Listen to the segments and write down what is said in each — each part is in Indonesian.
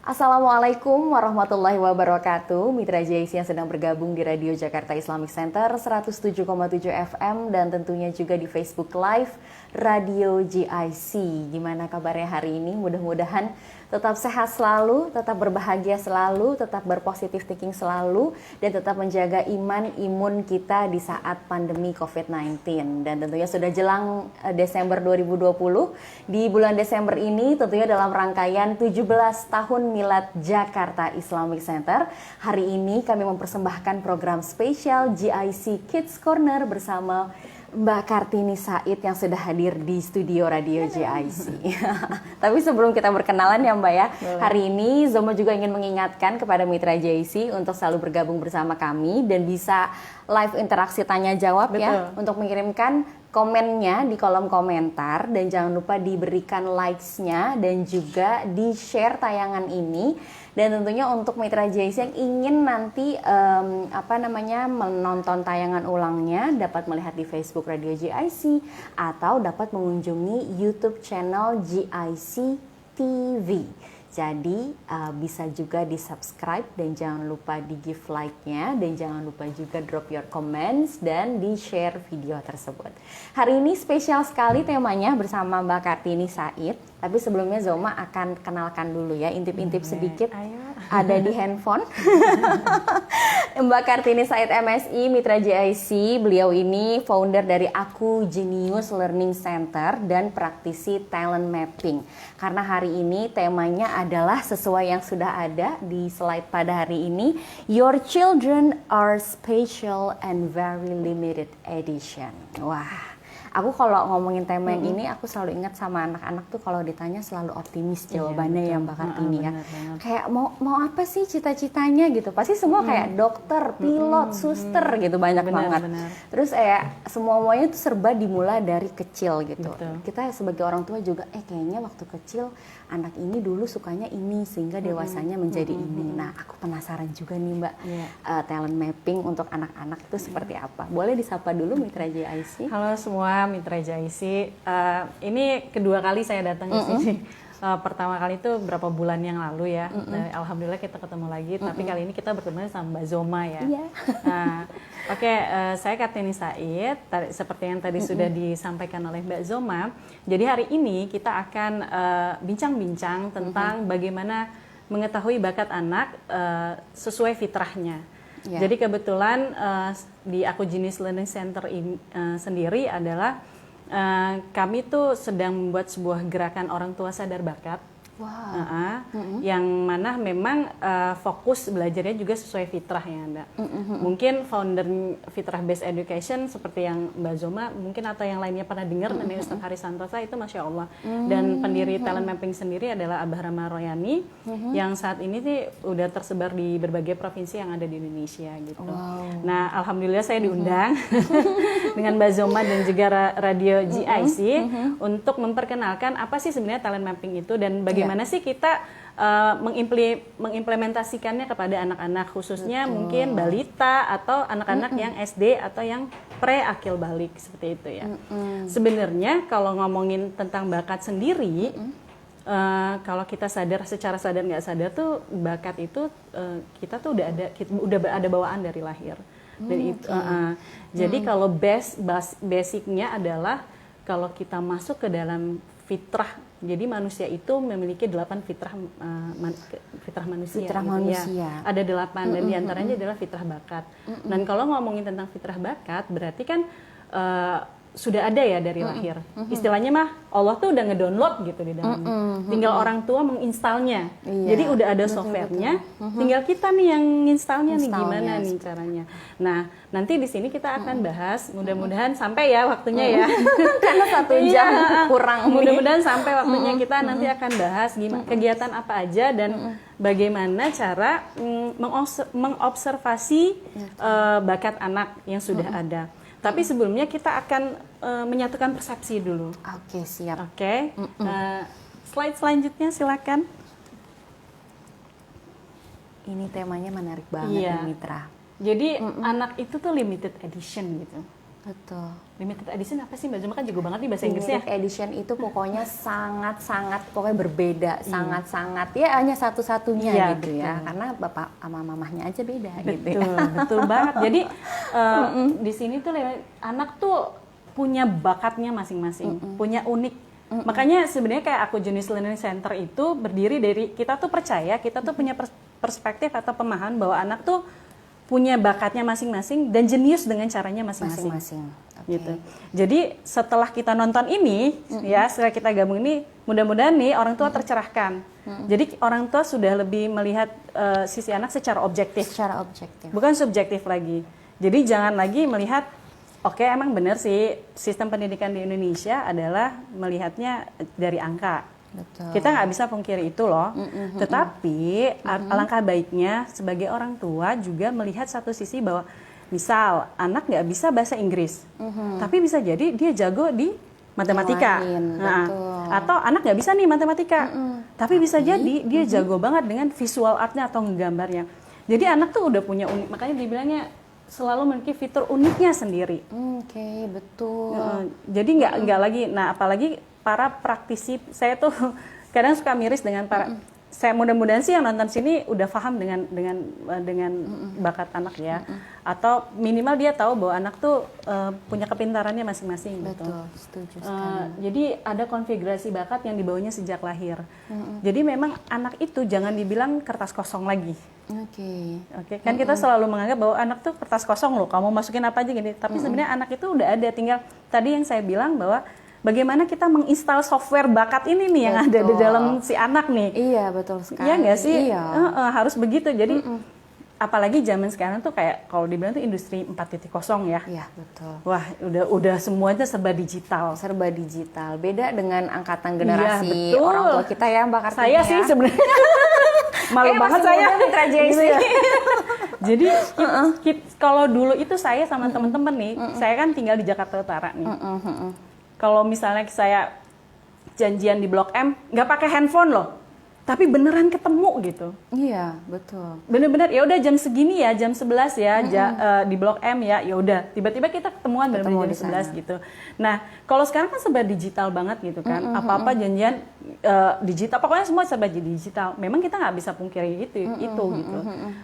Assalamualaikum warahmatullahi wabarakatuh. Mitra JIC yang sedang bergabung di Radio Jakarta Islamic Center 107,7 FM dan tentunya juga di Facebook Live Radio JIC. Gimana kabarnya hari ini? Mudah-mudahan tetap sehat selalu, tetap berbahagia selalu, tetap berpositif thinking selalu, dan tetap menjaga imun kita di saat pandemi COVID-19. Dan tentunya sudah jelang Desember 2020. Di bulan Desember ini tentunya dalam rangkaian 17 tahun Milad Jakarta Islamic Center. Hari ini kami mempersembahkan program spesial JIC Kids Corner bersama Mbak Kartini Said yang sudah hadir di studio Radio JIC. Tapi sebelum kita berkenalan ya Mbak ya, hari ini Zoma juga ingin mengingatkan kepada mitra JIC untuk selalu bergabung bersama kami dan bisa live interaksi tanya jawab. Betul. Ya, untuk mengirimkan komennya di kolom komentar dan jangan lupa diberikan likes-nya dan juga di-share tayangan ini. Dan tentunya untuk mitra JIC yang ingin nanti menonton tayangan ulangnya dapat melihat di Facebook Radio JIC atau dapat mengunjungi YouTube channel JIC TV. Jadi bisa juga di subscribe dan jangan lupa di give like-nya dan jangan lupa juga drop your comments dan di share video tersebut. Hari ini spesial sekali temanya bersama Mbak Kartini Said. Tapi sebelumnya Zoma akan kenalkan dulu ya, intip-intip sedikit. Ada di handphone. Mbak Kartini Said MSI, Mitra JIC. Beliau ini founder dari Aku Genius Learning Center dan praktisi talent mapping. Karena hari ini temanya adalah sesuai yang sudah ada di slide pada hari ini. Your children are special and very limited edition. Wah. Aku kalau ngomongin tema yang ini, aku selalu ingat sama anak-anak tuh kalau ditanya selalu optimis jawabannya ya Mbak Kartini ya. Kayak mau apa sih cita-citanya gitu. Pasti semua kayak dokter, pilot, suster gitu banyak banget. Terus semuanya tuh serba dimulai dari kecil gitu. Kita sebagai orang tua juga kayaknya waktu kecil anak ini dulu sukanya ini sehingga dewasanya menjadi ini. Nah, aku penasaran juga nih Mbak, talent mapping untuk anak-anak itu seperti apa? Boleh disapa dulu Mitra JIC? Halo semua Mitra JIC, ini kedua kali saya datang ke sini. Pertama kali itu berapa bulan yang lalu ya. Alhamdulillah kita ketemu lagi. Tapi kali ini kita bertemu sama Mbak Zoma ya. Nah, saya Kartini Said. Seperti yang tadi sudah disampaikan oleh Mbak Zoma. Jadi hari ini kita akan bincang-bincang tentang bagaimana mengetahui bakat anak sesuai fitrahnya. Jadi kebetulan di Aku Genius Learning Center ini sendiri adalah kami tuh sedang membuat sebuah gerakan orang tua sadar bakat. Yang mana memang fokus belajarnya juga sesuai fitrah ya Mbak. Mungkin founder Fitrah Based Education seperti yang Mbak Zoma mungkin atau yang lainnya pernah dengar dari Ustaz Haris Santosa itu Masya Allah. Dan pendiri talent mapping sendiri adalah Abah Rama Royani yang saat ini sih udah tersebar di berbagai provinsi yang ada di Indonesia gitu. Nah Alhamdulillah saya diundang dengan Mbak Zoma dan juga Radio GIC untuk memperkenalkan apa sih sebenarnya talent mapping itu dan bagaimana sih kita mengimplementasikannya kepada anak-anak khususnya mungkin balita atau anak-anak yang SD atau yang pre-akil balik seperti itu ya. Sebenarnya kalau ngomongin tentang bakat sendiri, kalau kita secara sadar nggak sadar tuh bakat itu kita tuh udah ada bawaan dari lahir. Dan itu, jadi kalau basicnya adalah kalau kita masuk ke dalam fitrah, jadi manusia itu memiliki 8 fitrah manusia. Fitrah manusia. Ya, ada 8 dan diantaranya adalah fitrah bakat. Dan kalau ngomongin tentang fitrah bakat, berarti kan sudah ada ya dari lahir. Istilahnya mah Allah tuh udah ngedownload gitu di dalamnya. Tinggal orang tua menginstalnya. Jadi udah ada softwarenya. Tinggal kita nih yang nginstalnya nih gimana nih caranya. Nah, nanti di sini kita akan bahas. Mudah-mudahan sampai ya waktunya ya. Karena 1 jam kurang. Mudah-mudahan sampai waktunya kita nanti akan bahas gimana kegiatan apa aja dan bagaimana cara mengobservasi bakat anak yang sudah ada. Tapi sebelumnya kita akan menyatukan persepsi dulu. Oke, siap. Oke. Slide selanjutnya silakan. Ini temanya menarik banget ya Mitra. Jadi anak itu tuh limited edition gitu. Betul. Limited edition apa sih Mbak Zoma, kan jago banget nih bahasa Inggrisnya. Limited edition itu pokoknya sangat-sangat pokoknya berbeda, sangat-sangat ya hanya satu-satunya gitu betul. ya. Karena bapak sama mamahnya aja beda gitu. Betul, betul banget. Jadi di sini tuh anak tuh punya bakatnya masing-masing, punya unik. Makanya sebenarnya kayak Aku Jenis Learning Center itu berdiri dari kita tuh percaya, kita tuh punya perspektif atau pemahaman bahwa anak tuh punya bakatnya masing-masing dan jenius dengan caranya masing-masing. Okay. Gitu. Jadi setelah kita nonton ini, ya setelah kita gabung ini, mudah-mudahan nih orang tua tercerahkan. Jadi orang tua sudah lebih melihat sisi anak secara objektif. Secara objektif. Bukan subjektif lagi. Jadi jangan lagi melihat, oke, emang benar sih sistem pendidikan di Indonesia adalah melihatnya dari angka. Betul. Kita nggak bisa pungkiri itu loh. Tetapi alangkah baiknya sebagai orang tua juga melihat satu sisi bahwa misal anak nggak bisa bahasa Inggris, tapi bisa jadi dia jago di matematika. Atau anak nggak bisa nih matematika, tapi bisa jadi dia jago banget dengan visual artnya atau nggambarnya. Jadi anak tuh udah punya unik, makanya dibilangnya selalu memiliki fitur uniknya sendiri. Oke, betul. Jadi nggak lagi, nah apalagi para praktisi, saya tuh kadang suka miris dengan para, saya mudah-mudahan sih yang nonton sini udah paham dengan bakat anak ya, atau minimal dia tahu bahwa anak tuh punya kepintarannya masing-masing. Betul, setuju sekali. Jadi ada konfigurasi bakat yang dibawanya sejak lahir. Jadi memang anak itu jangan dibilang kertas kosong lagi. Oke, kan kita selalu menganggap bahwa anak tuh kertas kosong loh, kamu masukin apa aja gini. Tapi sebenarnya anak itu udah ada, tinggal tadi yang saya bilang bahwa bagaimana kita menginstal software bakat ini nih yang ada di dalam si anak nih. Iya, betul sekali. Iya nggak sih? Iya. Harus begitu. Jadi apalagi zaman sekarang tuh kayak kalau dibilang tuh industri 4.0 ya. Iya, betul. Wah, udah semuanya serba digital. Serba digital. Beda dengan angkatan generasi betul. orang tua kita ya, Mbak Kartini. Saya sih sebenarnya malu banget saya. Gitu ya. Jadi kalau dulu itu saya sama teman-teman nih, saya kan tinggal di Jakarta Utara nih. Kalau misalnya saya janjian di Blok M, nggak pakai handphone loh, tapi beneran ketemu gitu. Iya, betul. Bener-bener ya udah jam segini ya, jam 11 ya, di Blok M ya, ya udah. Tiba-tiba kita ketemuan bener-bener jam 11 gitu. Nah, kalau sekarang kan serba digital banget gitu kan, apa-apa janjian digital, pokoknya semua serba digital. Memang kita nggak bisa pungkiri itu gitu.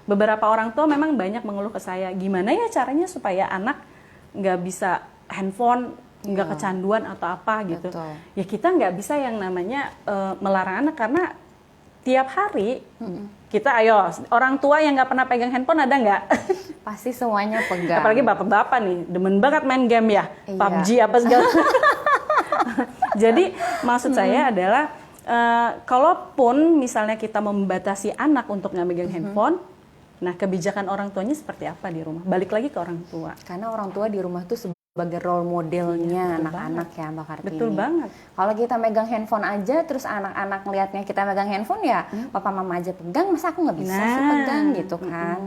Beberapa orang tua memang banyak mengeluh ke saya, gimana ya caranya supaya anak nggak bisa handphone, nggak kecanduan atau apa gitu. Betul. Ya kita nggak bisa yang namanya melarang anak, karena tiap hari kita, ayo orang tua yang nggak pernah pegang handphone ada nggak? Pasti semuanya pegang. Apalagi bapak-bapak nih demen banget main game ya, Iya. PUBG apa segala. Jadi maksud saya adalah kalaupun misalnya kita membatasi anak untuk nggak megang handphone, nah kebijakan orang tuanya seperti apa di rumah? Balik lagi ke orang tua. Karena orang tua di rumah tuh sebagai role modelnya anak-anak ya, Mbak Kartini. Betul banget. Kalau kita megang handphone aja, terus anak-anak ngelihatnya kita megang handphone ya, papa mama aja pegang, masa aku nggak bisa sih pegang gitu kan.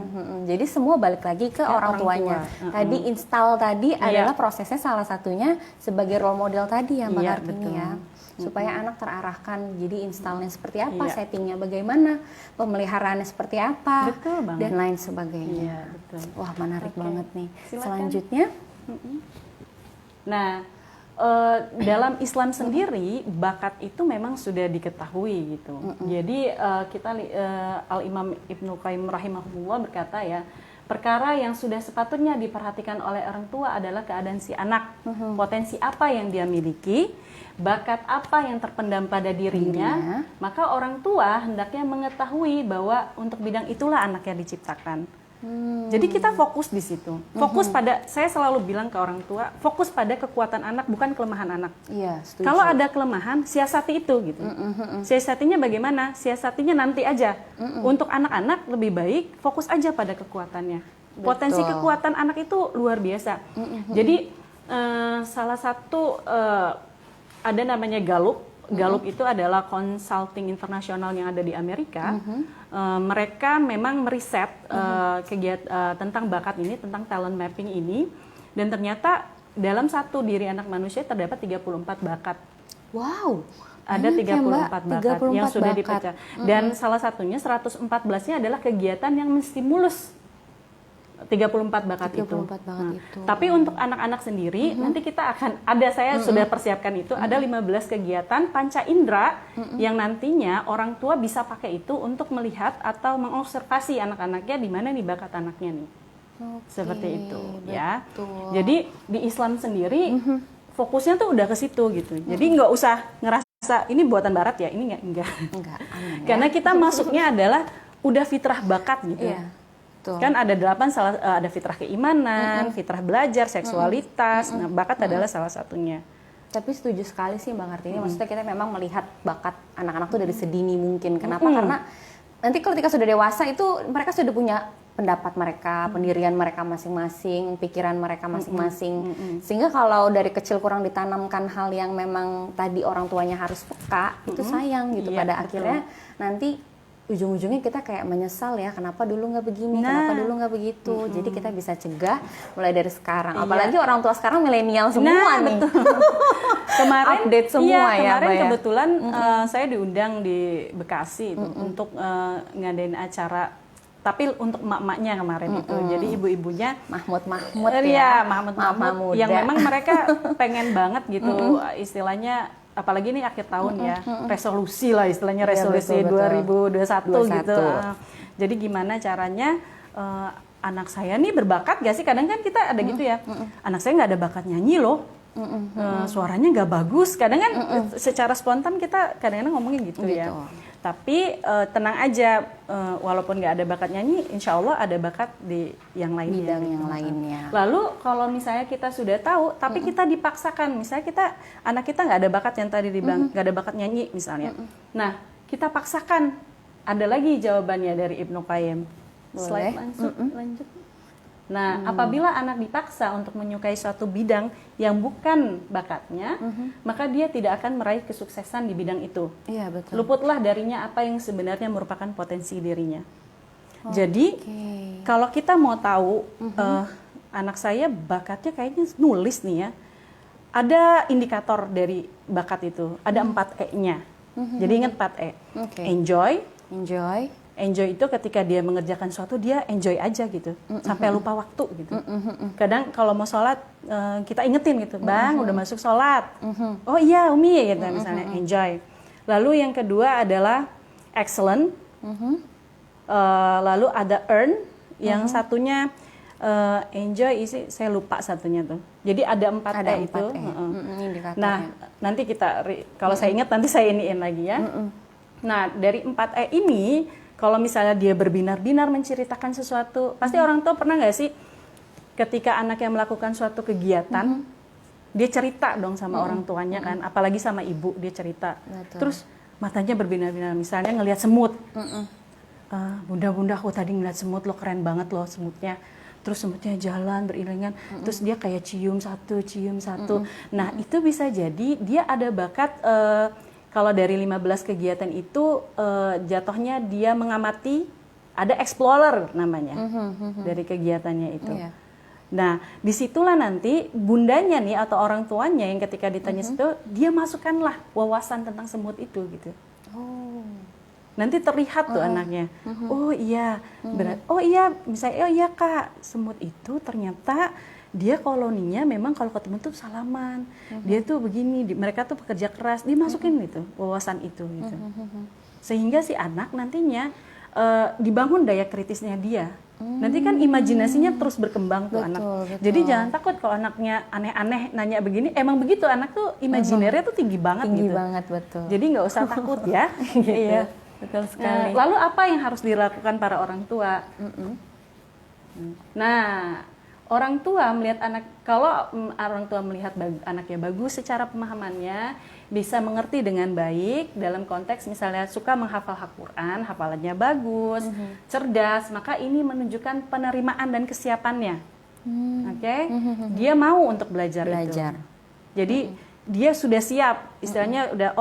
Jadi semua balik lagi ke orang tuanya. Tadi install tadi adalah prosesnya salah satunya sebagai role model tadi ya, Mbak Kartini ya. Supaya anak terarahkan, jadi installnya seperti apa, settingnya bagaimana, pemeliharaannya seperti apa, dan lain sebagainya. Wah, menarik banget nih. Silakan. Selanjutnya, nah dalam Islam sendiri bakat itu memang sudah diketahui gitu. Jadi kita Al-Imam Ibnu Qayyim rahimahullah berkata ya, perkara yang sudah sepatutnya diperhatikan oleh orang tua adalah keadaan si anak, potensi apa yang dia miliki, bakat apa yang terpendam pada dirinya, maka orang tua hendaknya mengetahui bahwa untuk bidang itulah anaknya diciptakan. Jadi kita fokus di situ, fokus pada, saya selalu bilang ke orang tua, fokus pada kekuatan anak bukan kelemahan anak. iya, setuju. Kalau ada kelemahan, siasati itu gitu. Siasatinya bagaimana? Siasatinya nanti aja. Untuk anak-anak lebih baik fokus aja pada kekuatannya. Potensi kekuatan anak itu luar biasa. Jadi salah satu ada namanya Gallup. Gallup itu adalah consulting internasional yang ada di Amerika. Mereka memang meriset tentang bakat ini, tentang talent mapping ini, dan ternyata dalam satu diri anak manusia terdapat 34 bakat. Wow. Ada 34 bakat yang sudah bakat. dipecah. Dan salah satunya 114-nya adalah kegiatan yang menstimulus 34 bakat itu. 34 bakat itu. Tapi untuk anak-anak sendiri nanti kita akan saya sudah persiapkan itu ada 15 kegiatan panca indera yang nantinya orang tua bisa pakai itu untuk melihat atau mengobservasi anak-anaknya di mana nih bakat anaknya nih. Seperti itu ya. Jadi di Islam sendiri fokusnya tuh udah ke situ gitu. Jadi nggak usah ngerasa ini buatan barat ya, ini enggak. Aman, ya. Karena kita masuknya adalah udah fitrah bakat gitu. Iya. Betul. Kan ada 8 ada fitrah keimanan, fitrah belajar, seksualitas. Nah, bakat adalah salah satunya. Tapi setuju sekali sih Mbak Kartini. Maksudnya kita memang melihat bakat anak-anak tuh dari sedini mungkin. Kenapa? Karena nanti ketika sudah dewasa itu mereka sudah punya pendapat mereka, pendirian mereka masing-masing, pikiran mereka masing-masing. Sehingga kalau dari kecil kurang ditanamkan hal yang memang tadi orang tuanya harus peka, itu sayang gitu. Iya, Pada betul. akhirnya nanti ujung-ujungnya kita kayak menyesal ya, kenapa dulu nggak begini, kenapa dulu nggak begitu. Jadi kita bisa cegah mulai dari sekarang. Apalagi orang tua sekarang milenial semua nih. Kemarin update semua ya, kemarin Mbak ya. kebetulan saya diundang di Bekasi itu untuk ngadain acara, tapi untuk emak-emaknya kemarin itu. Jadi ibu-ibunya Mahmud ya, ya, Mahmud muda. yang memang mereka pengen banget gitu istilahnya, apalagi ini akhir tahun ya, resolusi lah istilahnya, resolusi betul. 2021 gitu. Jadi gimana caranya anak saya nih berbakat gak sih? Kadang kan kita ada gitu ya, anak saya nggak ada bakat nyanyi loh, suaranya nggak bagus. Kadang kan secara spontan kita kadang-kadang ngomongin gitu ya. Tapi tenang aja, walaupun nggak ada bakat nyanyi, insya Allah ada bakat di yang lainnya. Bidang yang lainnya. Lalu kalau misalnya kita sudah tahu, tapi kita dipaksakan, misalnya anak kita nggak ada bakat yang tadi dibilang, nggak ada bakat nyanyi misalnya. Nah, kita paksakan. Ada lagi jawabannya dari Ibnu Qayyim. Slide lanjut. Nah, apabila anak dipaksa untuk menyukai suatu bidang yang bukan bakatnya, maka dia tidak akan meraih kesuksesan di bidang itu. Iya, betul. Luputlah darinya apa yang sebenarnya merupakan potensi dirinya. Jadi, kalau kita mau tahu anak saya bakatnya kayaknya nulis nih ya, ada indikator dari bakat itu, ada 4 E-nya. Jadi ingat 4 E. Enjoy itu ketika dia mengerjakan sesuatu, dia enjoy aja gitu, sampai lupa waktu gitu. Kadang kalau mau sholat, kita ingetin gitu, Bang udah masuk sholat. Oh iya Umi gitu misalnya, enjoy. Lalu yang kedua adalah excellent. Lalu ada earn, yang satunya enjoy, saya lupa satunya tuh. Jadi ada 4 E itu. Nah nanti kita, kalau saya ingat nanti saya iniin lagi ya. Nah dari 4 E ini, kalau misalnya dia berbinar-binar menceritakan sesuatu, pasti orang tua pernah nggak sih ketika anaknya melakukan suatu kegiatan, dia cerita dong sama orang tuanya kan, apalagi sama ibu dia cerita. Betul. Terus matanya berbinar-binar, misalnya ngelihat semut. Bunda-bunda aku tadi ngeliat semut, lo keren banget loh semutnya. Terus semutnya jalan beriringan, terus dia kayak cium satu. Nah itu bisa jadi dia ada bakat. Kalau dari 15 kegiatan itu jatuhnya dia mengamati, ada explorer namanya dari kegiatannya itu. Nah disitulah nanti bundanya nih atau orang tuanya yang ketika ditanya situ, dia masukkanlah wawasan tentang semut itu gitu. Nanti terlihat tuh anaknya, oh iya, misalnya oh iya Kak, semut itu ternyata dia koloninya memang kalau ketemu tuh salaman, dia tuh begini, mereka tuh pekerja keras, dimasukin gitu wawasan itu gitu, sehingga si anak nantinya dibangun daya kritisnya dia, nanti kan imajinasinya terus berkembang tuh anak. Jadi jangan takut kalau anaknya aneh-aneh nanya begini, emang begitu anak tuh imajinernya tuh tinggi banget gitu. Betul. Jadi nggak usah takut ya. Gitu. Iya. Betul sekali. Lalu apa yang harus dilakukan para orang tua? Nah, orang tua melihat kalau orang tua melihat anaknya bagus secara pemahamannya, bisa mengerti dengan baik dalam konteks misalnya suka menghafal Al-Quran, hafalannya bagus, cerdas, maka ini menunjukkan penerimaan dan kesiapannya. Dia mau untuk belajar. Itu. Jadi dia sudah siap, istilahnya udah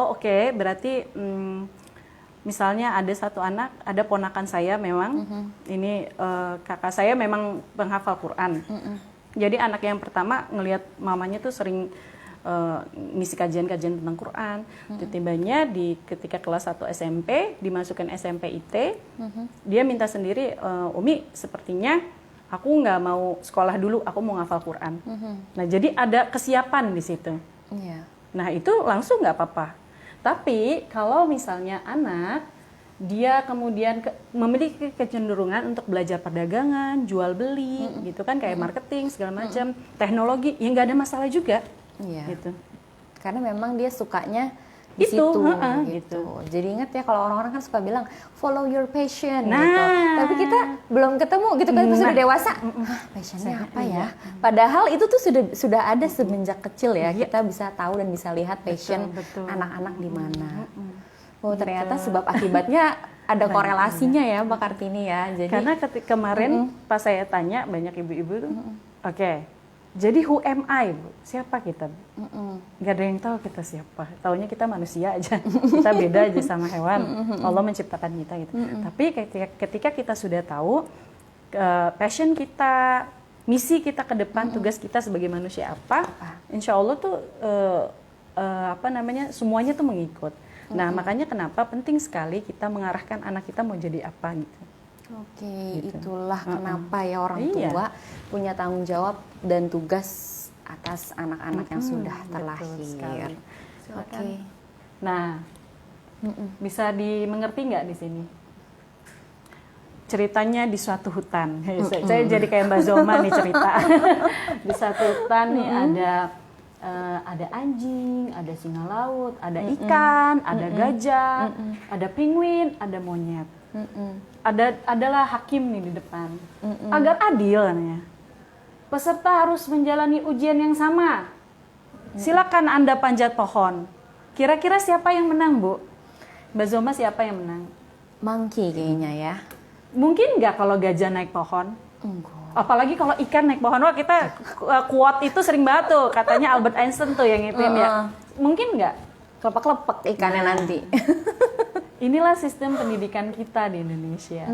berarti misalnya ada satu anak, ada ponakan saya memang, ini kakak saya memang penghafal Quran. Jadi anak yang pertama ngelihat mamanya tuh sering ngisi kajian-kajian tentang Quran. Tiba-tibanya ketika kelas 1 SMP, dimasukkan SMP IT, dia minta sendiri, Umi sepertinya aku nggak mau sekolah dulu, aku mau ngafal Quran. Nah, jadi ada kesiapan di situ. Iya. Nah, itu langsung nggak apa-apa. Tapi kalau misalnya anak dia kemudian memiliki kecenderungan untuk belajar perdagangan, jual beli, gitu kan, kayak marketing segala macam, teknologi, ya nggak ada masalah juga. Iya. Gitu. Karena memang dia sukanya di Itu, situ gitu. Jadi ingat ya, kalau orang-orang kan suka bilang follow your passion Nah. gitu. Tapi kita belum ketemu gitu kan, pas sudah dewasa. Passionnya apa ya? Padahal itu tuh sudah ada semenjak kecil ya. Kita bisa tahu dan bisa lihat passion Betul. anak-anak di mana. Oh, ternyata sebab akibatnya ada korelasinya ya, Mbak Kartini ya. Jadi Karena ketika kemarin pas saya tanya banyak ibu-ibu tuh, oke, jadi who am I, Bu? Siapa kita? Gak ada yang tahu kita siapa. Taunya kita manusia aja. Kita beda aja sama hewan. Allah menciptakan kita gitu. Tapi ketika kita sudah tahu passion kita, misi kita ke depan, tugas kita sebagai manusia apa, insya Allah tuh semuanya tuh mengikut. Nah, makanya kenapa penting sekali kita mengarahkan anak kita mau jadi apa gitu. Oke, Gitu. itulah kenapa ya orang Iya. tua punya tanggung jawab dan tugas atas anak-anak yang sudah Betul terlahir. sekali. Oke. Nah, bisa dimengerti nggak di sini? Ceritanya di suatu hutan. Saya jadi kayak Mbak Zoma nih cerita. Di suatu hutan nih ada anjing, ada singa laut, ada ikan, ada gajah, ada penguin, ada monyet. Adalah hakim nih di depan. Agar adil katanya. Peserta harus menjalani ujian yang sama. Silakan Anda panjat pohon. Kira-kira siapa yang menang, Bu? Mbak Zoma, siapa yang menang? Monkey kayaknya ya. Mungkin nggak kalau gajah naik pohon? Enggak. Apalagi kalau ikan naik pohon. Wah, kita quote itu sering banget tuh. Katanya Albert Einstein tuh yang ituin ya. Mungkin nggak? Kelepek-kelepek ikannya nanti. Inilah sistem pendidikan kita di Indonesia.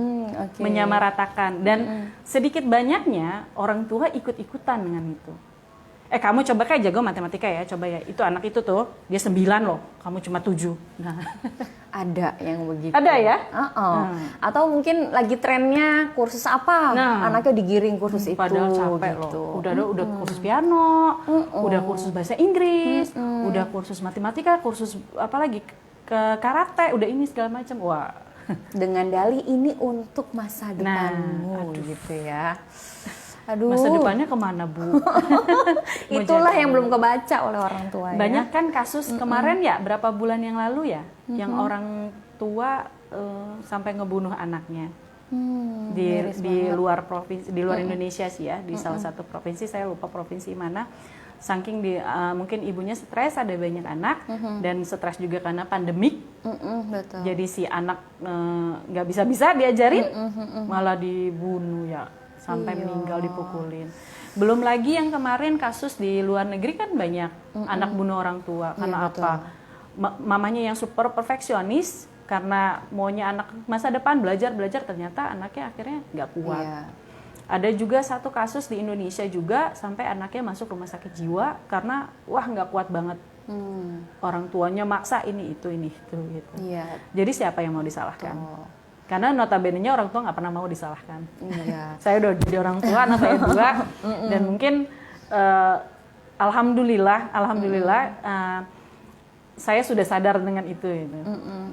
Oke. Menyamaratakan. Dan sedikit banyaknya orang tua ikut-ikutan dengan itu. Kamu coba kayak jago matematika ya, coba ya. Itu anak itu tuh, dia 9 loh, kamu cuma 7. Nah. Ada yang begitu. Ada ya? Atau mungkin lagi trennya kursus apa, anaknya digiring kursus itu. Padahal capek gitu. loh. Udah kursus piano, udah kursus bahasa Inggris, udah kursus matematika, kursus apa lagi, ke karate, udah ini segala macam. Wah. Dengan dalih ini untuk masa depanmu gitu ya. Aduh. Masa depannya kemana, Bu? Itulah yang belum kebaca oleh orang tua. Banyak kan kasus kemarin ya, berapa bulan yang lalu ya, yang orang tua sampai ngebunuh anaknya. Di luar provinsi, di luar Indonesia sih ya, di salah satu provinsi, saya lupa provinsi mana. Saking mungkin ibunya stres, ada banyak anak, dan stres juga karena pandemik. Betul. Jadi si anak nggak bisa-bisa diajarin, malah dibunuh ya, sampai meninggal, dipukulin. Belum lagi yang kemarin kasus di luar negeri kan banyak anak bunuh orang tua. Karena apa? Mamanya yang super perfeksionis, karena maunya anak masa depan belajar, ternyata anaknya akhirnya nggak kuat. Iya. Ada juga satu kasus di Indonesia juga, sampai anaknya masuk rumah sakit jiwa karena wah nggak kuat banget. Orang tuanya maksa ini itu gitu. Iya. Jadi siapa yang mau disalahkan? Karena notabene-nya orang tua nggak pernah mau disalahkan. Iya. Saya udah jadi orang tua, anak saya 2, dan mungkin alhamdulillah saya sudah sadar dengan itu.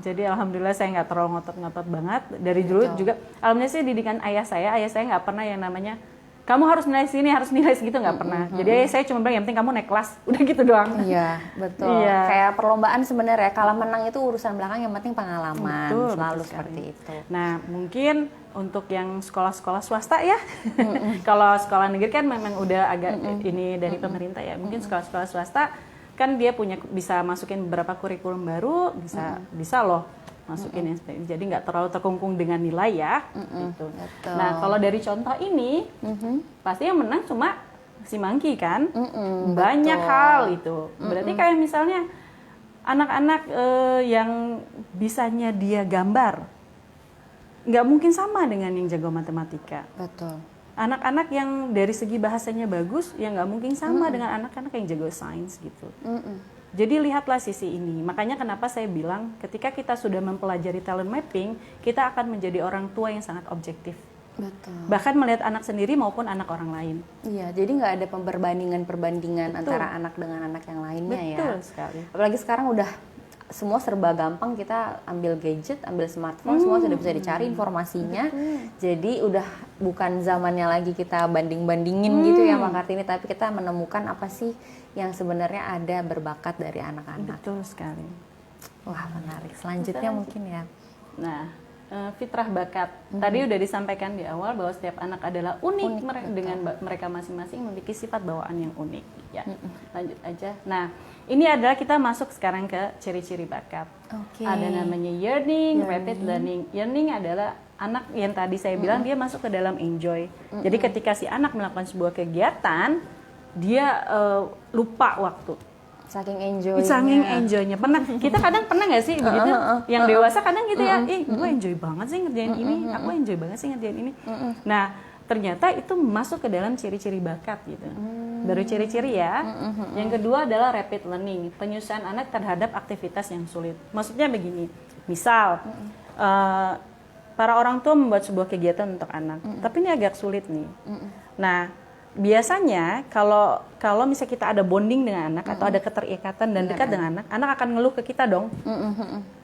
Jadi alhamdulillah saya nggak terlalu ngotot-ngotot banget. Dari dulu juga, alhamdulillah sih didikan ayah saya nggak pernah yang namanya kamu harus nilai sini, harus nilai segitu, nggak pernah. Jadi ayah saya cuma bilang yang penting kamu naik kelas, udah gitu doang. Iya, betul. Iya. Kayak perlombaan sebenarnya, kalah menang itu urusan belakang, yang penting pengalaman. Selalu seperti itu. Nah, mungkin untuk yang sekolah-sekolah swasta ya, kalau sekolah negeri kan memang udah agak ini dari pemerintah ya. Mungkin sekolah-sekolah swasta kan dia bisa masukin beberapa kurikulum baru, bisa loh masukin yang seperti ini. Jadi nggak terlalu terkungkung dengan nilai ya. Gitu. Nah, kalau dari contoh ini, pasti yang menang cuma si Monkey kan. Banyak hal itu. Berarti kayak misalnya anak-anak yang bisanya dia gambar, nggak mungkin sama dengan yang jago matematika. Betul. Anak-anak yang dari segi bahasanya bagus, ya nggak mungkin sama dengan anak-anak yang jago sains gitu. Jadi lihatlah sisi ini. Makanya kenapa saya bilang ketika kita sudah mempelajari talent mapping, kita akan menjadi orang tua yang sangat objektif. Betul. Bahkan melihat anak sendiri maupun anak orang lain. Iya, jadi nggak ada perbandingan antara anak dengan anak yang lainnya. Betul ya. sekali. Apalagi sekarang udah semua serba gampang, kita ambil gadget, ambil smartphone, semua sudah bisa dicari informasinya. Jadi udah bukan zamannya lagi kita banding-bandingin gitu ya Mbak Kartini, tapi kita menemukan apa sih yang sebenarnya ada berbakat dari anak-anak. Betul sekali. Wah, menarik. Selanjutnya mungkin ya. Nah, fitrah bakat. Tadi udah disampaikan di awal bahwa setiap anak adalah unik, dengan mereka masing-masing memiliki sifat bawaan yang unik. Ya, lanjut aja. Nah, ini adalah kita masuk sekarang ke ciri-ciri bakat. Ada namanya yearning, rapid learning. Yearning adalah anak yang tadi saya bilang dia masuk ke dalam enjoy. Jadi ketika si anak melakukan sebuah kegiatan, dia lupa waktu. Saking enjoynya. Kita kadang pernah nggak sih begitu? Yang dewasa kadang gitu ya, gue enjoy banget sih ngerjain ini, aku enjoy banget sih ngerjain ini. Nah, ternyata itu masuk ke dalam ciri-ciri bakat gitu. Baru ciri-ciri ya. Yang kedua adalah rapid learning, penyusuan anak terhadap aktivitas yang sulit. Maksudnya begini, misal para orang tua membuat sebuah kegiatan untuk anak, tapi ini agak sulit nih. Nah, biasanya kalau misalnya kita ada bonding dengan anak atau ada keterikatan dan dekat dengan anak akan ngeluh ke kita dong.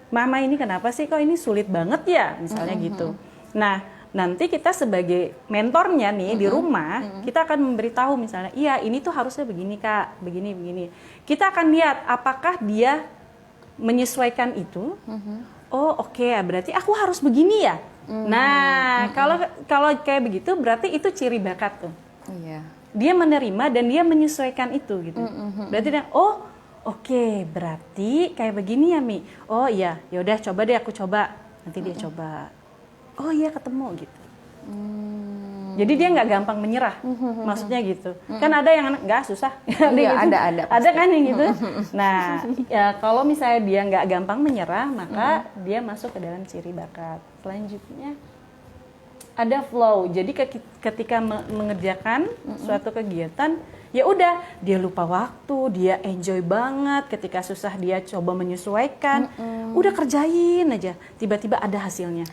Mama ini kenapa sih kok ini sulit banget ya, misalnya gitu. Nah, nanti kita sebagai mentornya nih di rumah, kita akan memberitahu misalnya, iya ini tuh harusnya begini Kak, begini. Kita akan lihat apakah dia menyesuaikan itu. Oh oke, berarti aku harus begini ya. Nah, kalau kayak begitu berarti itu ciri bakat tuh. Iya. Dia menerima dan dia menyesuaikan itu gitu. Berarti dia, oh oke, berarti kayak begini ya Mi. Oh iya, yaudah coba deh aku coba. Nanti dia coba. Oh iya ketemu gitu. Jadi dia nggak gampang menyerah, maksudnya gitu. Kan ada yang anak nggak susah. Iya, gitu. ada kan yang gitu. Nah, ya kalau misalnya dia nggak gampang menyerah, maka dia masuk ke dalam ciri bakat. Selanjutnya ada flow. Jadi ketika mengerjakan suatu kegiatan, ya udah dia lupa waktu, dia enjoy banget. Ketika susah dia coba menyesuaikan. Udah kerjain aja, tiba-tiba ada hasilnya.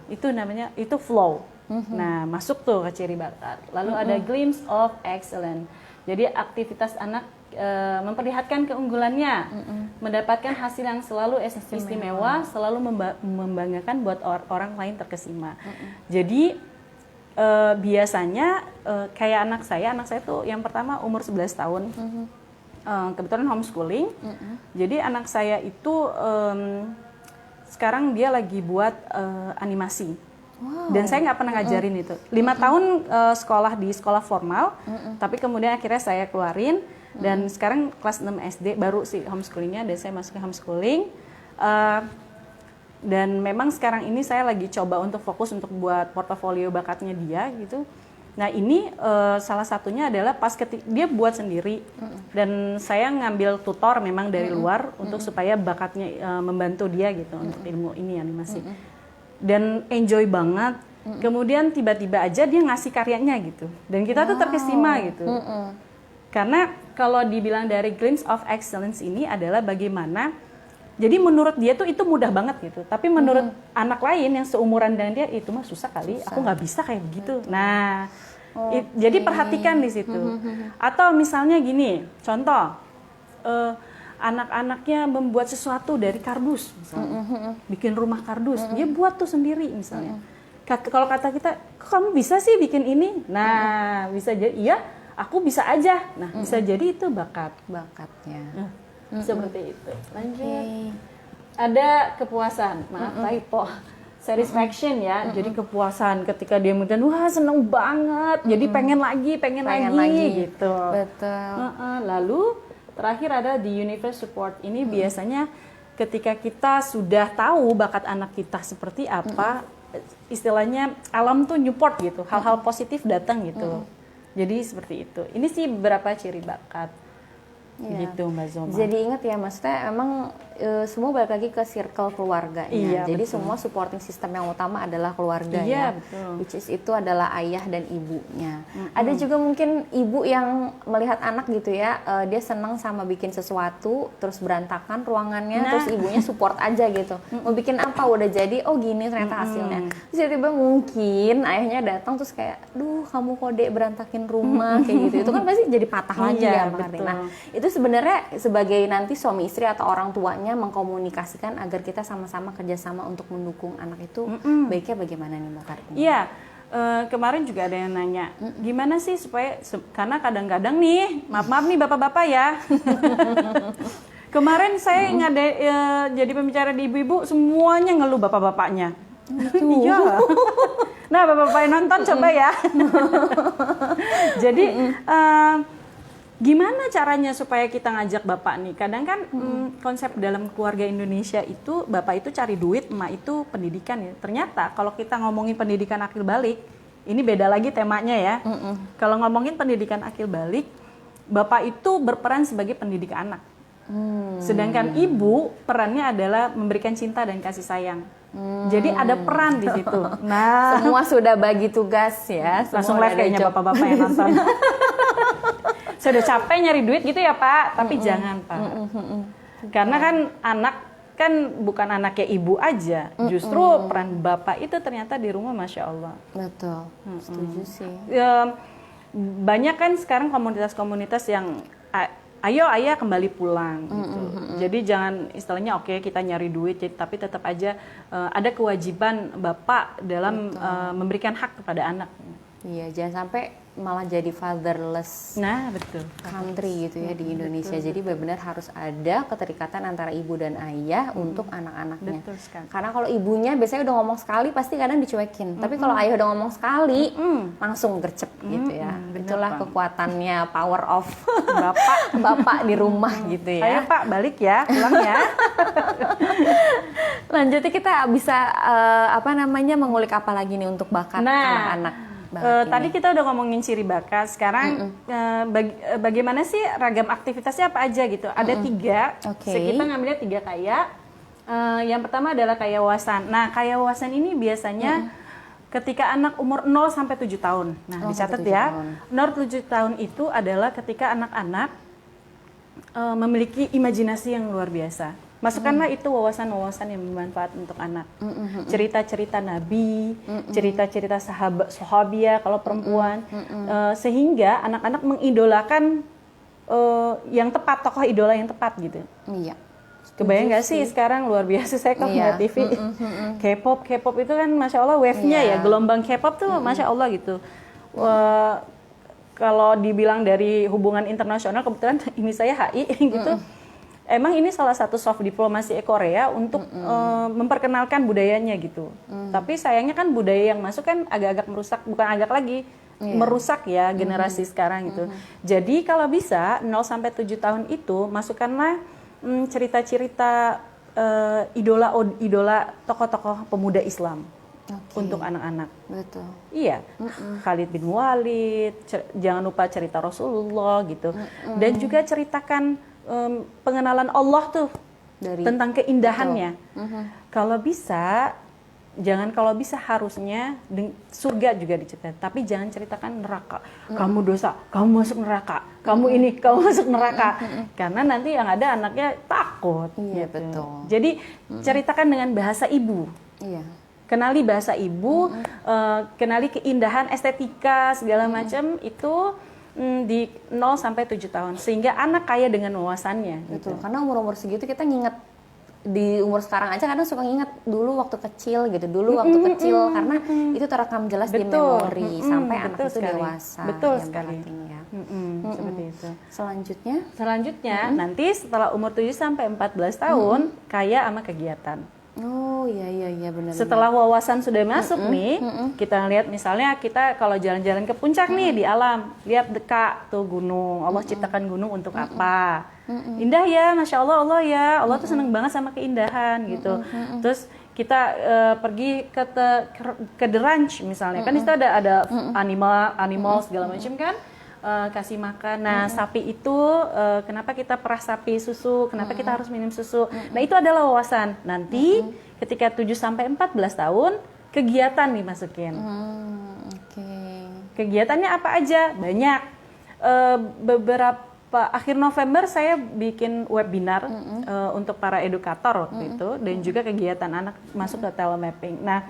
Itu namanya flow. Nah, masuk tuh ke ciri bakat. Lalu ada glimpse of excellence. Jadi aktivitas anak memperlihatkan keunggulannya, mendapatkan hasil yang selalu istimewa, selalu membanggakan buat orang lain terkesima. Jadi biasanya kayak anak saya tuh yang pertama umur 11 tahun, kebetulan homeschooling. Jadi anak saya itu sekarang dia lagi buat animasi. Dan saya nggak pernah ngajarin itu. 5 tahun sekolah di sekolah formal, tapi kemudian akhirnya saya keluarin. Dan sekarang kelas 6 SD baru sih homeschoolingnya, dan saya masuk ke homeschooling. Dan memang sekarang ini saya lagi coba untuk fokus untuk buat portofolio bakatnya dia gitu. Nah ini salah satunya adalah pas dia buat sendiri, dan saya ngambil tutor memang dari luar untuk supaya bakatnya membantu dia gitu untuk ilmu ini animasi. Dan enjoy banget. Kemudian tiba-tiba aja dia ngasih karyanya gitu, dan kita tuh terkesima gitu. Karena kalau dibilang dari glimpse of excellence ini adalah bagaimana, jadi menurut dia tuh itu mudah banget gitu, tapi menurut anak lain yang seumuran dengan dia itu mah susah kali, aku nggak bisa kayak begitu. Nah, jadi perhatikan di situ. Atau misalnya gini, contoh, anak-anaknya membuat sesuatu dari kardus, misalnya, bikin rumah kardus, dia buat tuh sendiri misalnya. Kalau kata kita, kok kamu bisa sih bikin ini? Nah, bisa jadi, iya. Aku bisa aja. Nah, bisa jadi itu bakatnya. Seperti itu. Lanjut. Ada kepuasan, maaf typo. Satisfaction ya. Jadi kepuasan ketika dia mungkin wah seneng banget. Jadi pengen lagi gitu. Betul. Lalu terakhir ada the universe support. Ini biasanya ketika kita sudah tahu bakat anak kita seperti apa, istilahnya alam tuh support gitu. Hal-hal positif datang gitu. Jadi seperti itu. Ini sih beberapa ciri bakat gitu Mbak Zoma. Jadi ingat ya, maksudnya emang semua balik lagi ke circle keluarganya. Iya, Jadi betul. semua supporting system yang utama adalah keluarga ya. Iya, betul. Which is itu adalah ayah dan ibunya. Ada juga mungkin ibu yang melihat anak gitu ya, dia senang sama bikin sesuatu, terus berantakan ruangannya, terus ibunya support aja gitu. Mau bikin apa udah jadi, oh gini ternyata hasilnya. Terus tiba-tiba mungkin ayahnya datang terus kayak, duh kamu kode berantakin rumah kayak gitu. Itu kan pasti jadi patah lagi Iya, ya Mbak Kartini. betul. Nah, itu sebenarnya sebagai nanti suami istri atau orang tuanya mengkomunikasikan agar kita sama-sama kerjasama untuk mendukung anak itu baiknya bagaimana nih Mbak Kartini? Iya, kemarin juga ada yang nanya, gimana sih supaya, karena kadang-kadang nih, maaf nih bapak-bapak ya, kemarin saya jadi pembicara di ibu-ibu, semuanya ngeluh bapak-bapaknya. Iya. Nah, bapak-bapak yang nonton coba ya. Jadi, gimana caranya supaya kita ngajak bapak nih? Kadang kan konsep dalam keluarga Indonesia itu bapak itu cari duit, emak itu pendidikan ya. Ternyata kalau kita ngomongin pendidikan akil balik, ini beda lagi temanya ya. Kalau ngomongin pendidikan akil balik, bapak itu berperan sebagai pendidik anak. Sedangkan ibu perannya adalah memberikan cinta dan kasih sayang. Jadi ada peran di situ. Nah, Semua sudah bagi tugas ya. langsung semua live udah ada kayaknya job. bapak-bapak yang nonton. Saya udah capek nyari duit gitu ya Pak, tapi jangan Pak. Karena kan anak kan bukan anaknya ibu aja, justru peran bapak itu ternyata di rumah Masya Allah. Betul, setuju sih. Banyak kan sekarang komunitas-komunitas yang ayo ayah kembali pulang gitu. Jadi jangan istilahnya oke kita nyari duit, tapi tetap aja ada kewajiban bapak dalam memberikan hak kepada anak. Iya, jangan sampai malah jadi fatherless Nah, betul. country gitu ya di Indonesia. Jadi benar-benar harus ada keterikatan antara ibu dan ayah untuk anak-anaknya. Betul sekali. Karena kalau ibunya biasanya udah ngomong sekali pasti kadang dicuekin. Tapi kalau ayah udah ngomong sekali langsung gercep gitu ya. Itulah kekuatannya power of bapak di rumah gitu Ayo ya. Pak balik ya, pulang ya. Lanjutnya kita bisa mengulik apa lagi nih untuk bakat anak-anak. Tadi kita udah ngomongin ciri bakat, sekarang bagaimana sih ragam aktivitasnya apa aja gitu? Ada 3, kita ngambilnya 3 kayak. Yang pertama adalah kayak wawasan. Nah, kayak wawasan ini biasanya ketika anak umur 0 sampai 7 tahun. Nah, dicatat ya. 0-7 tahun itu adalah ketika anak-anak memiliki imajinasi yang luar biasa. Masukkanlah itu wawasan-wawasan yang bermanfaat untuk anak. Cerita-cerita Nabi, cerita-cerita sahabiah kalau perempuan, sehingga anak-anak mengidolakan yang tepat, tokoh idola yang tepat gitu. Iya. Kebayang nggak sih sekarang luar biasa saya kalau ngeliat TV, K-pop itu kan Masya Allah wave-nya ya, gelombang K-pop tuh Masya Allah gitu. Kalau dibilang dari hubungan internasional, kebetulan ini saya HI gitu. Emang ini salah satu soft diplomasi Korea untuk memperkenalkan budayanya gitu. Tapi sayangnya kan budaya yang masuk kan agak-agak merusak, bukan agak lagi, merusak ya generasi sekarang gitu. Jadi kalau bisa 0 sampai 7 tahun itu masukkanlah cerita-cerita idola tokoh-tokoh pemuda Islam untuk anak-anak. Betul. Iya, Khalid bin Walid, jangan lupa cerita Rasulullah gitu. Dan juga ceritakan pengenalan Allah tuh tentang keindahannya. Kalau bisa, harusnya surga juga diceritakan, tapi jangan ceritakan neraka. Kamu dosa, kamu masuk neraka. Kamu ini, kamu masuk neraka. Karena nanti yang ada anaknya takut. Iya, gitu. betul. Jadi ceritakan dengan bahasa ibu. Iya. Kenali bahasa ibu, kenali keindahan, estetika segala macam itu di 0 sampai 7 tahun, sehingga anak kaya dengan wawasannya. Betul, karena umur-umur segitu kita nginget, di umur sekarang aja kadang suka nginget dulu waktu kecil gitu, karena itu terekam jelas di memori sampai anak itu dewasa. Betul ya, sekali. Ya. Seperti itu. Selanjutnya nanti setelah umur 7 sampai 14 tahun kaya sama kegiatan. Oh iya benar. Setelah wawasan sudah masuk nih, kita lihat misalnya kita kalau jalan-jalan ke puncak nih di alam, lihat dekat tuh gunung, Allah ciptakan gunung untuk apa? Indah ya, Masya Allah, Allah tuh seneng banget sama keindahan gitu. Terus kita pergi ke The Ranch misalnya, kan di situ ada animal segala macam kan. kasih makan. Nah, sapi itu kenapa kita perah sapi susu, kenapa kita harus minum susu. Nah, itu adalah wawasan. Nanti ketika 7 sampai 14 tahun kegiatan dimasukin. Kegiatannya apa aja? Banyak. Beberapa akhir November saya bikin webinar untuk para edukator waktu itu, dan juga kegiatan anak masuk ke telemapping. Nah,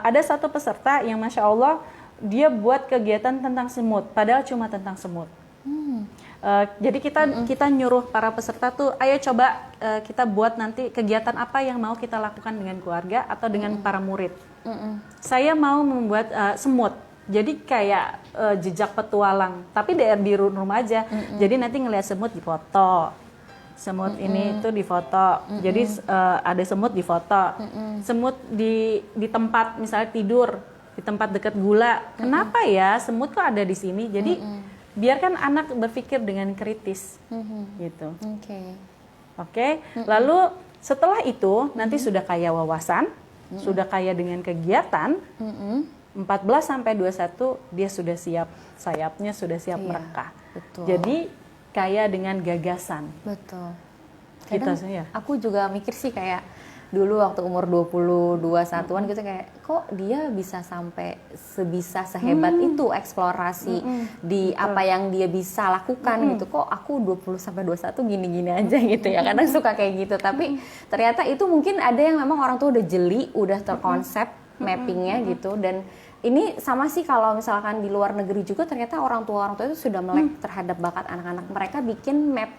ada satu peserta yang Masya Allah dia buat kegiatan tentang semut, padahal cuma tentang semut. Jadi kita nyuruh para peserta tuh, ayo coba kita buat nanti kegiatan apa yang mau kita lakukan dengan keluarga atau dengan para murid. Saya mau membuat semut, jadi kayak jejak petualang, tapi di rumah aja. Jadi nanti ngelihat semut difoto, semut ini itu difoto. Jadi ada semut difoto, semut di tempat misalnya tidur, di tempat dekat gula. Kenapa ya semut kok ada di sini? Jadi biarkan anak berpikir dengan kritis, gitu. Oke. Lalu setelah itu nanti sudah kaya wawasan, sudah kaya dengan kegiatan. 14 sampai 21 dia sudah siap, sayapnya sudah siap mereka. Betul. Jadi kaya dengan gagasan. Betul. Kita Kadang aku juga mikir sih kayak dulu waktu umur 21-an gitu, kayak kok dia bisa sampai sehebat itu eksplorasi di apa yang dia bisa lakukan gitu. Kok aku 20 sampai 21 gini-gini aja gitu ya. Kadang suka kayak gitu. Tapi ternyata itu mungkin ada yang memang orang tua udah jeli, udah terkonsep mappingnya gitu. Dan ini sama sih kalau misalkan di luar negeri juga, ternyata orang tua itu sudah melek terhadap bakat anak-anak mereka, bikin map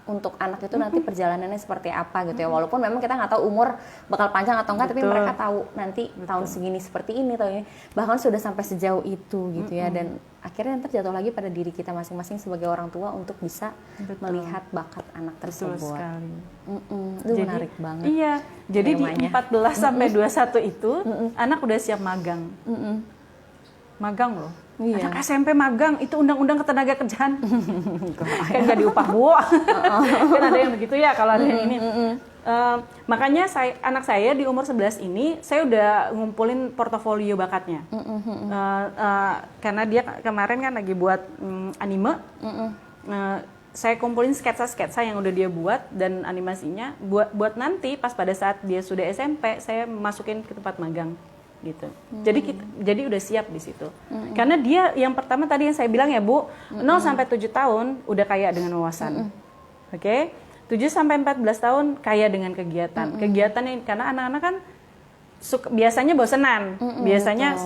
untuk anak itu nanti perjalanannya seperti apa gitu ya. Walaupun memang kita nggak tahu umur bakal panjang atau enggak, tapi mereka tahu nanti tahun segini seperti ini, tahun ini, bahkan sudah sampai sejauh itu gitu ya. Dan akhirnya nanti jatuh lagi pada diri kita masing-masing sebagai orang tua untuk bisa melihat bakat anak tersebut. Betul sekali. Itu jadi, menarik banget. Iya, jadi temanya. Di 14 sampai 21 itu anak udah siap magang. Magang loh. Iya. Anak SMP magang, itu undang-undang ketenaga kerjaan. Kan gak diupah, Bu. Kan ada yang begitu ya kalau ada yang ini. Makanya anak saya di umur 11 ini, saya udah ngumpulin portofolio bakatnya. Karena dia kemarin kan lagi buat anime. Saya kumpulin sketsa-sketsa yang udah dia buat dan animasinya. Buat nanti pas pada saat dia sudah SMP, saya masukin ke tempat magang. Gitu. Jadi udah siap di situ. Karena dia yang pertama tadi yang saya bilang ya Bu, 0 sampai 7 tahun udah kaya dengan wawasan. Oke? 7 sampai 14 tahun kaya dengan kegiatan. Kegiatan ini karena anak-anak kan biasanya bosenan. Biasanya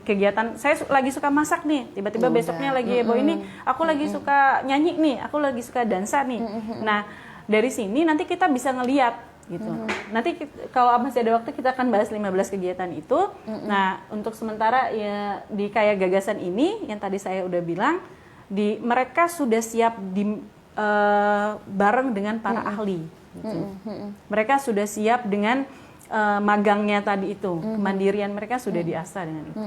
kegiatan, saya lagi suka masak nih, tiba-tiba besoknya lagi ini aku lagi suka nyanyi nih, aku lagi suka dansa nih. Nah, dari sini nanti kita bisa ngelihat gitu. Nanti kalau masih ada waktu kita akan bahas 15 kegiatan itu. Nah, untuk sementara ya di kayak gagasan ini yang tadi saya udah bilang, mereka sudah siap bareng dengan para ahli. Gitu. Mereka sudah siap dengan magangnya tadi itu, kemandirian mereka sudah diasah dengan itu.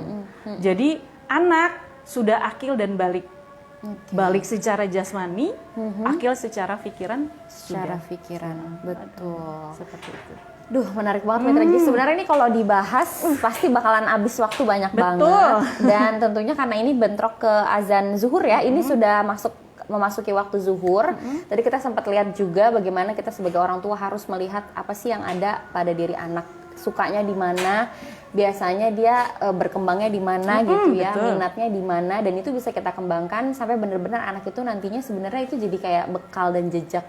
Jadi anak sudah akil dan balik. Balik secara jasmani, akil secara pikiran. Betul. Seperti itu. Duh, menarik banget Mitra G. Sebenarnya ini kalau dibahas pasti bakalan habis waktu banyak banget. Dan tentunya karena ini bentrok ke azan zuhur ya, ini sudah memasuki waktu zuhur. Tadi kita sempat lihat juga bagaimana kita sebagai orang tua harus melihat apa sih yang ada pada diri anak, sukanya di mana, biasanya dia berkembangnya di mana gitu ya, minatnya di mana, dan itu bisa kita kembangkan sampai benar-benar anak itu nantinya sebenarnya itu jadi kayak bekal dan jejak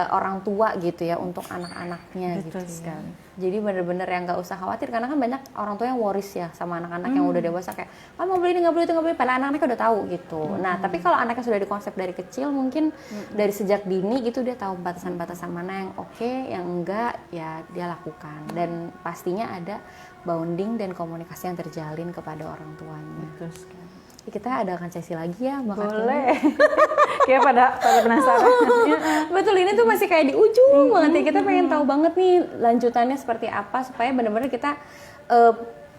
orang tua gitu ya untuk anak-anaknya. Betul gitu sekali. ya. Jadi benar-benar yang nggak usah khawatir, karena kan banyak orang tua yang worries ya sama anak-anak yang udah dewasa kayak, mau beli ini nggak beli itu nggak beli, padahal anak-anaknya udah tahu gitu. Nah tapi kalau anaknya sudah dikonsep dari kecil, mungkin dari sejak dini gitu dia tahu batasan-batasan mana yang oke, yang enggak ya dia lakukan, dan pastinya ada bonding dan komunikasi yang terjalin kepada orang tuanya. Betul sekali. Kita adakan sesi lagi ya, Mbak Kartini. Boleh. Kayak pada penasaran. Betul, ini tuh masih kayak di ujung banget ya. Kita pengen tahu banget nih lanjutannya seperti apa, supaya benar-benar kita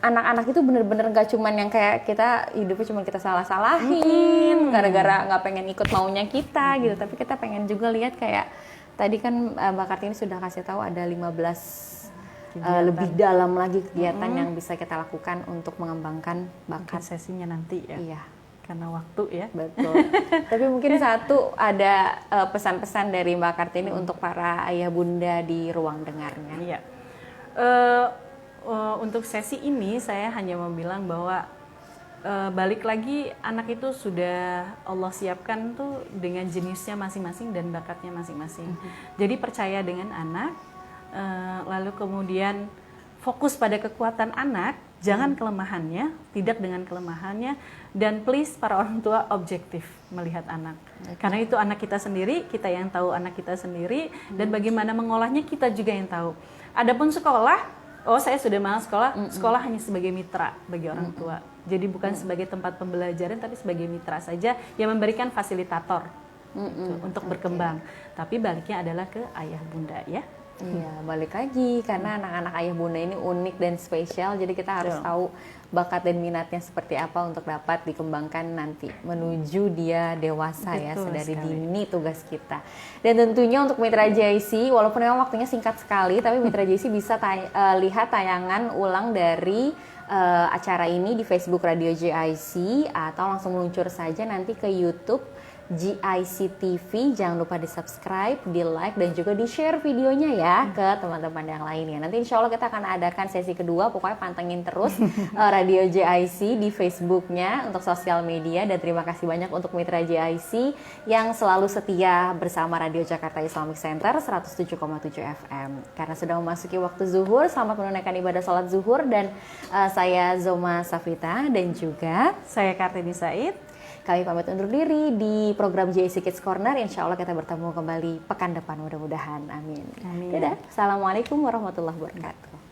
anak-anak itu benar-benar gak cuman yang kayak kita hidupnya cuma kita salah-salahin gara-gara nggak pengen ikut maunya kita gitu, tapi kita pengen juga lihat kayak tadi kan Mbak Kartini sudah kasih tahu ada 15 lebih dalam lagi kegiatan yang bisa kita lakukan untuk mengembangkan bakat. Sesinya nanti ya. Iya. karena waktu ya. Betul. Tapi mungkin satu ada pesan-pesan dari Mbak Kartini untuk para ayah bunda di ruang dengarnya. Iya. Untuk sesi ini saya hanya mau bilang bahwa balik lagi anak itu sudah Allah siapkan tuh dengan jenisnya masing-masing dan bakatnya masing-masing. Jadi percaya dengan anak, lalu kemudian fokus pada kekuatan anak, jangan kelemahannya, tidak dengan kelemahannya, dan please para orang tua objektif melihat anak. Karena itu anak kita sendiri, kita yang tahu anak kita sendiri, dan bagaimana mengolahnya kita juga yang tahu. Adapun sekolah, saya sudah malas sekolah hanya sebagai mitra bagi orang tua. Jadi bukan sebagai tempat pembelajaran, tapi sebagai mitra saja yang memberikan fasilitator untuk berkembang. Tapi baliknya adalah ke ayah bunda ya. Iya, balik lagi karena anak-anak ayah bunda ini unik dan spesial, jadi kita harus tahu bakat dan minatnya seperti apa untuk dapat dikembangkan nanti menuju dia dewasa. Betul, ya, sedari dini tugas kita. Dan tentunya untuk Mitra JIC, walaupun memang waktunya singkat sekali, tapi Mitra JIC bisa lihat tayangan ulang dari acara ini di Facebook Radio JIC atau langsung meluncur saja nanti ke YouTube GIC TV. Jangan lupa di subscribe, di like, dan juga di share videonya ya ke teman-teman yang lainnya. Nanti insya Allah kita akan adakan sesi kedua, pokoknya pantengin terus Radio JIC di Facebooknya untuk sosial media. Dan terima kasih banyak untuk Mitra JIC yang selalu setia bersama Radio Jakarta Islamic Center 107,7 FM. Karena sudah memasuki waktu zuhur, selamat menunaikan ibadah sholat zuhur. Dan saya Zoma Safita dan juga saya Kartini Said. Kami pamit undur diri di program JIC Kids Corner. Insya Allah kita bertemu kembali pekan depan mudah-mudahan. Amin. Amin. Dadah. Assalamualaikum warahmatullahi wabarakatuh.